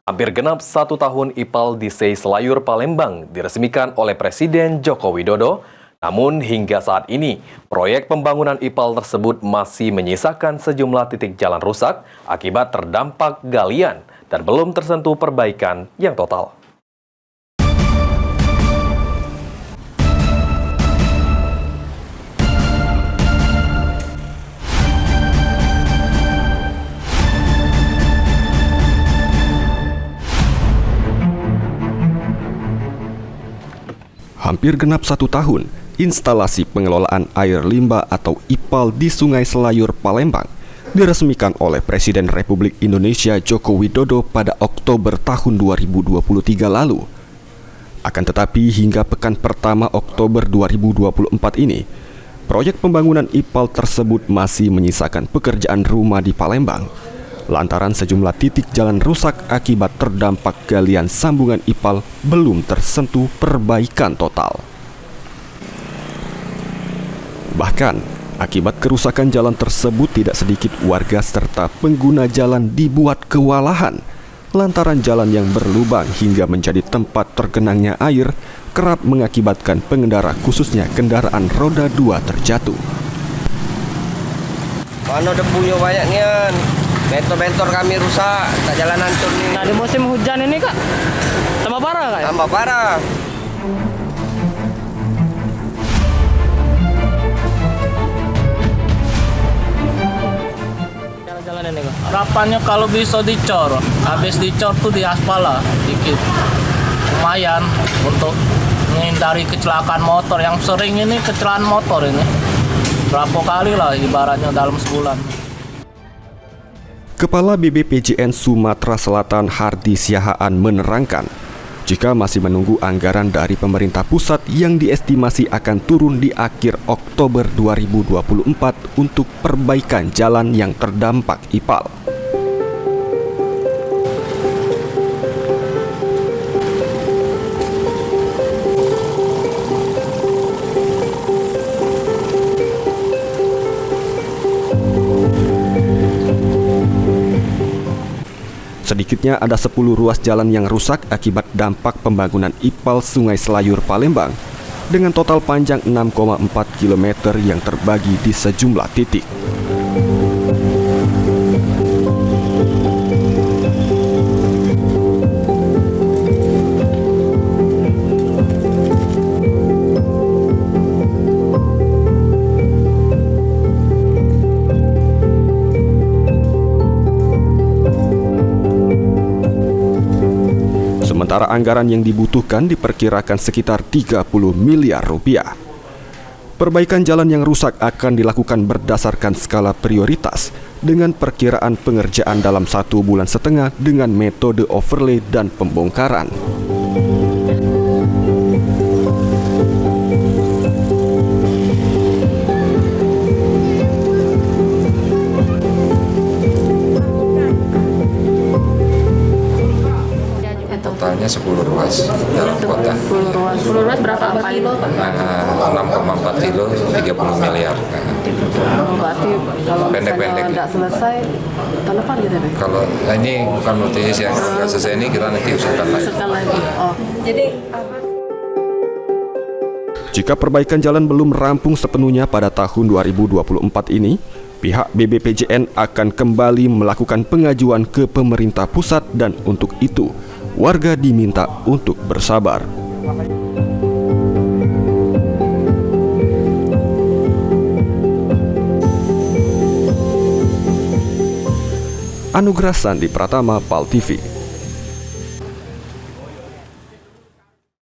Hampir genap 1 tahun IPAL di Selayur Palembang diresmikan oleh Presiden Joko Widodo. Namun hingga saat ini, proyek pembangunan IPAL tersebut masih menyisakan sejumlah titik jalan rusak akibat terdampak galian dan belum tersentuh perbaikan yang total. Hampir genap 1 tahun, instalasi pengelolaan air limbah atau IPAL di Sungai Selayur, Palembang diresmikan oleh Presiden Republik Indonesia Joko Widodo pada Oktober tahun 2023 lalu. Akan tetapi hingga pekan pertama Oktober 2024 ini, proyek pembangunan IPAL tersebut masih menyisakan pekerjaan rumah di Palembang, lantaran sejumlah titik jalan rusak akibat terdampak galian sambungan IPAL belum tersentuh perbaikan total. Bahkan, akibat kerusakan jalan tersebut tidak sedikit warga serta pengguna jalan dibuat kewalahan lantaran jalan yang berlubang hingga menjadi tempat tergenangnya air kerap mengakibatkan pengendara khususnya kendaraan roda 2 terjatuh. Mana debunya banyaknya. Bentor-bentor kami rusak, tak jalan hancur nih. Nah, di musim hujan ini, Kak, tambah parah, Kak? Tambah parah. Jalan-jalan ini, Kak. Harapannya kalau bisa dicor, habis dicor tuh diaspal lah dikit. Lumayan untuk menghindari kecelakaan motor. Yang sering ini kecelakaan motor ini. Berapa kali lah ibaratnya dalam sebulan. Kepala BPPJN Sumatera Selatan Hardi Siahaan menerangkan, jika masih menunggu anggaran dari pemerintah pusat yang diestimasi akan turun di akhir Oktober 2024 untuk perbaikan jalan yang terdampak IPAL. Sedikitnya ada 10 ruas jalan yang rusak akibat dampak pembangunan IPAL Sungai Selayur Palembang dengan total panjang 6,4 km yang terbagi di sejumlah titik. Sementara anggaran yang dibutuhkan diperkirakan sekitar 30 miliar rupiah. Perbaikan jalan yang rusak akan dilakukan berdasarkan skala prioritas dengan perkiraan pengerjaan dalam 1,5 bulan dengan metode overlay dan pembongkaran. Totalnya 10 ruas dalam kota. 10 ruas berapa kilo? 6,4 kilo, 30 miliar. Berarti kalau Pendek-pendek. misalnya tidak selesai, tahun depan gitu deh? Kalau ini bukan notice ya, nggak selesai ini kita nanti usulkan lagi. Usulkan lagi. Oh, jadi Jika perbaikan jalan belum rampung sepenuhnya pada tahun 2024 ini, pihak BPPJN akan kembali melakukan pengajuan ke pemerintah pusat dan untuk itu, warga diminta untuk bersabar. Anugerah Sandi Pratama, PAL TV.